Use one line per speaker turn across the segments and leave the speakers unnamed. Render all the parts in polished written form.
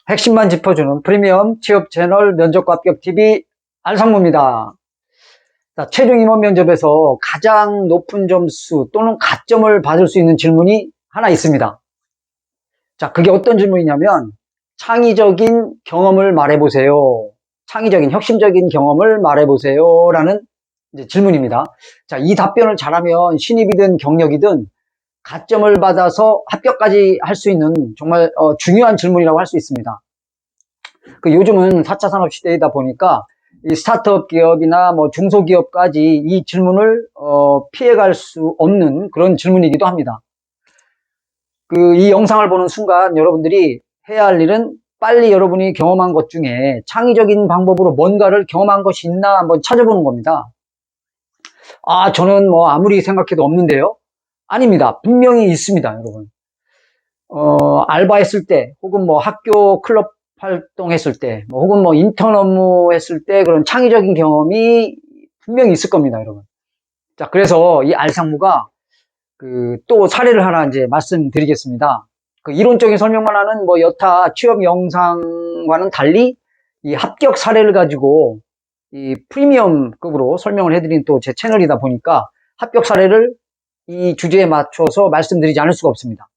핵심만 짚어주는 프리미엄 취업 채널 면접과 합격 TV 안상무입니다. 자, 최종 임원 면접에서 가장 높은 점수 또는 가점을 받을 수 있는 질문이 하나 있습니다. 자, 그게 어떤 질문이냐면 창의적인 경험을 말해보세요. 창의적인 혁신적인 경험을 말해보세요 라는 질문입니다. 자, 이 답변을 잘하면 신입이든 경력이든 가점을 받아서 합격까지 할 수 있는 정말 중요한 질문이라고 할 수 있습니다. 요즘은 4차 산업 시대이다 보니까 이 스타트업 기업이나 뭐 중소기업까지 이 질문을 피해갈 수 없는 그런 질문이기도 합니다. 이 영상을 보는 순간 여러분들이 해야 할 일은 빨리 여러분이 경험한 것 중에 창의적인 방법으로 뭔가를 경험한 것이 있나 한번 찾아보는 겁니다. 아, 저는 뭐 아무리 생각해도 없는데요. 아닙니다. 분명히 있습니다, 여러분. 알바했을 때, 혹은 뭐 학교 클럽 활동했을 때, 혹은 뭐 인턴 업무 했을 때 그런 창의적인 경험이 분명히 있을 겁니다, 여러분. 자, 그래서 이 알상무가 또 사례를 하나 이제 말씀드리겠습니다. 이론적인 설명만 하는 뭐 여타 취업 영상과는 달리 이 합격 사례를 가지고 이 프리미엄급으로 설명을 해드린 또 제 채널이다 보니까 합격 사례를 이 주제에 맞춰서 말씀드리지 않을 수가 없습니다.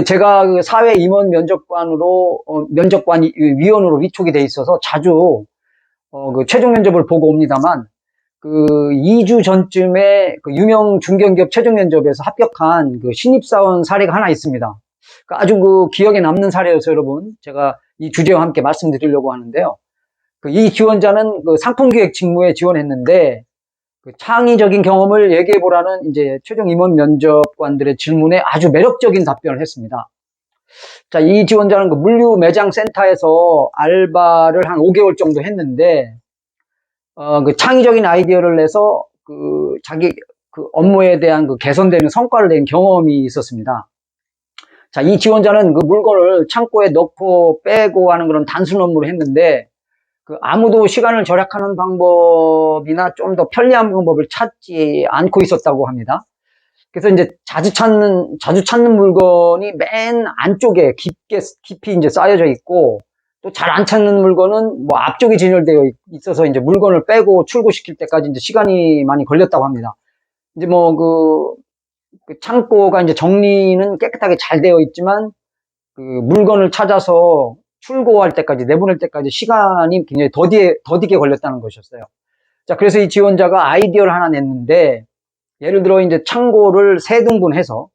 제가 사회 임원 면접관으로, 면접관 위원으로 위촉이 돼 있어서 자주, 최종 면접을 보고 옵니다만, 2주 전쯤에 유명 중견기업 최종 면접에서 합격한 신입사원 사례가 하나 있습니다. 아주 기억에 남는 사례여서 여러분, 제가 이 주제와 함께 말씀드리려고 하는데요. 이 지원자는 상품기획 직무에 지원했는데, 창의적인 경험을 얘기해보라는 이제 최종 임원 면접관들의 질문에 아주 매력적인 답변을 했습니다. 자, 이 지원자는 물류 매장 센터에서 알바를 한 5개월 정도 했는데, 창의적인 아이디어를 내서 자기 업무에 대한 개선되는 성과를 낸 경험이 있었습니다. 자, 이 지원자는 물건을 창고에 넣고 빼고 하는 그런 단순 업무를 했는데, 아무도 시간을 절약하는 방법이나 좀 더 편리한 방법을 찾지 않고 있었다고 합니다. 그래서 이제 자주 찾는 물건이 맨 안쪽에 깊이 이제 쌓여져 있고, 또 잘 안 찾는 물건은 뭐 앞쪽에 진열되어 있어서 이제 물건을 빼고 출고시킬 때까지 이제 시간이 많이 걸렸다고 합니다. 이제 창고가 이제 정리는 깨끗하게 잘 되어 있지만, 물건을 찾아서 출고할 때까지, 내보낼 때까지 시간이 굉장히 더디게 걸렸다는 것이었어요. 자, 그래서 이 지원자가 아이디어를 하나 냈는데, 예를 들어 이제 창고를 3등분해서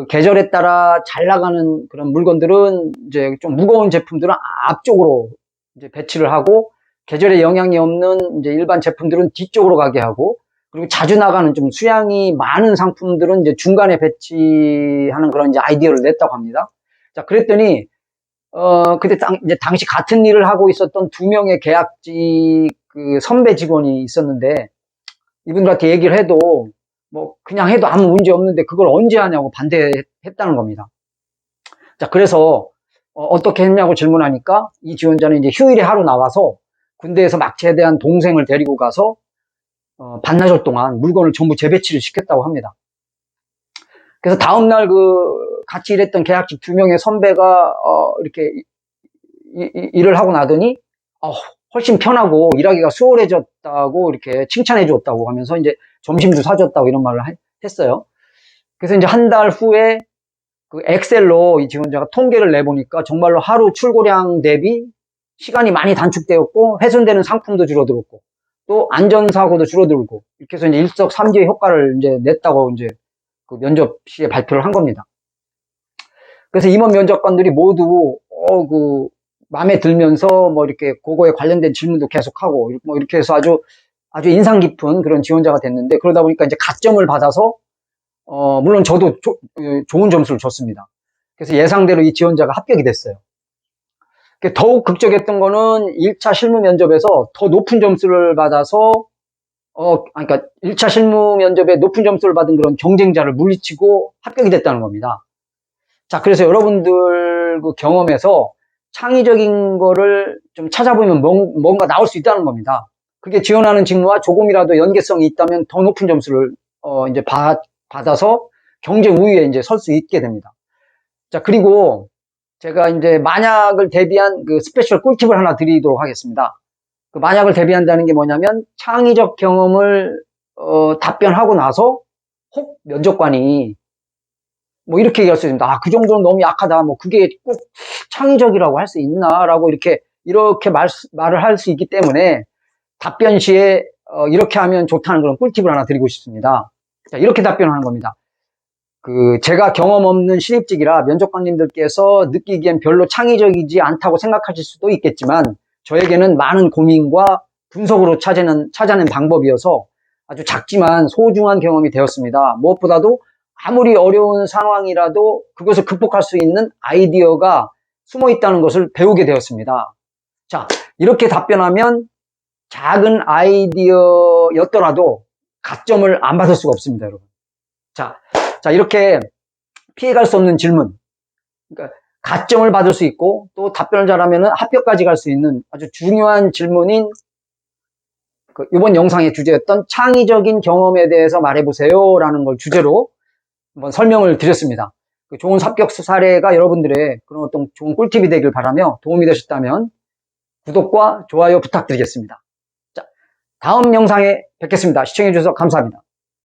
계절에 따라 잘 나가는 그런 물건들은 이제 좀 무거운 제품들은 앞쪽으로 이제 배치를 하고, 계절에 영향이 없는 이제 일반 제품들은 뒤쪽으로 가게 하고, 그리고 자주 나가는 좀 수량이 많은 상품들은 이제 중간에 배치하는 그런 이제 아이디어를 냈다고 합니다. 자, 그랬더니 그때 이제 당시 같은 일을 하고 있었던 2명의 계약직 선배 직원이 있었는데, 이분들한테 얘기를 해도 그냥 해도 아무 문제 없는데 그걸 언제 하냐고 반대했다는 겁니다. 자, 그래서 어떻게 했냐고 질문하니까 이 지원자는 이제 휴일에 하루 나와서 군대에서 막 제대한 동생을 데리고 가서 반나절 동안 물건을 전부 재배치를 시켰다고 합니다. 그래서 다음날 같이 일했던 계약직 2명의 선배가 이렇게 일을 하고 나더니 훨씬 편하고 일하기가 수월해졌다고 이렇게 칭찬해 줬다고 하면서 이제 점심도 사줬다고 이런 말을 했어요. 그래서 이제 한 달 후에 엑셀로 이 지원자가 통계를 내보니까 정말로 하루 출고량 대비 시간이 많이 단축되었고, 훼손되는 상품도 줄어들었고, 또 안전사고도 줄어들고, 이렇게 해서 이제 일석삼조의 효과를 이제 냈다고 이제 면접 시에 발표를 한 겁니다. 그래서 임원 면접관들이 모두 마음에 들면서 이렇게 그거에 관련된 질문도 계속하고 이렇게 해서 아주 인상 깊은 그런 지원자가 됐는데, 그러다 보니까 이제 가점을 받아서 물론 저도 좋은 점수를 줬습니다. 그래서 예상대로 이 지원자가 합격이 됐어요. 더욱 극적이었던 거는 1차 실무 면접에서 더 높은 점수를 받아서 그러니까 1차 실무 면접에 높은 점수를 받은 그런 경쟁자를 물리치고 합격이 됐다는 겁니다. 자, 그래서 여러분들 경험에서 창의적인 거를 좀 찾아보면 뭔가 나올 수 있다는 겁니다. 그게 지원하는 직무와 조금이라도 연계성이 있다면 더 높은 점수를 이제 받아서 경쟁 우위에 이제 설 수 있게 됩니다. 자, 그리고 제가 이제 만약을 대비한 그 스페셜 꿀팁을 하나 드리도록 하겠습니다. 그 만약을 대비한다는 게 뭐냐면 창의적 경험을 답변하고 나서 혹 면접관이 뭐 이렇게 얘기할 수 있습니다. 아, 그 정도는 너무 약하다. 뭐 그게 꼭 창의적이라고 할 수 있나라고 이렇게 말을 할 수 있기 때문에 답변 시에 이렇게 하면 좋다는 그런 꿀팁을 하나 드리고 싶습니다. 자, 이렇게 답변하는 겁니다. 제가 경험 없는 신입직이라 면접관님들께서 느끼기엔 별로 창의적이지 않다고 생각하실 수도 있겠지만 저에게는 많은 고민과 분석으로 찾아낸 방법이어서 아주 작지만 소중한 경험이 되었습니다. 무엇보다도 아무리 어려운 상황이라도 그것을 극복할 수 있는 아이디어가 숨어 있다는 것을 배우게 되었습니다. 자, 이렇게 답변하면 작은 아이디어였더라도 가점을 안 받을 수가 없습니다, 여러분. 자, 이렇게 피해갈 수 없는 질문. 그러니까 가점을 받을 수 있고 또 답변을 잘하면 합격까지 갈 수 있는 아주 중요한 질문인 이번 영상의 주제였던 창의적인 경험에 대해서 말해보세요 라는 걸 주제로 한번 설명을 드렸습니다. 좋은 합격 사례가 여러분들의 그런 어떤 좋은 꿀팁이 되길 바라며 도움이 되셨다면 구독과 좋아요 부탁드리겠습니다. 자, 다음 영상에 뵙겠습니다. 시청해주셔서 감사합니다.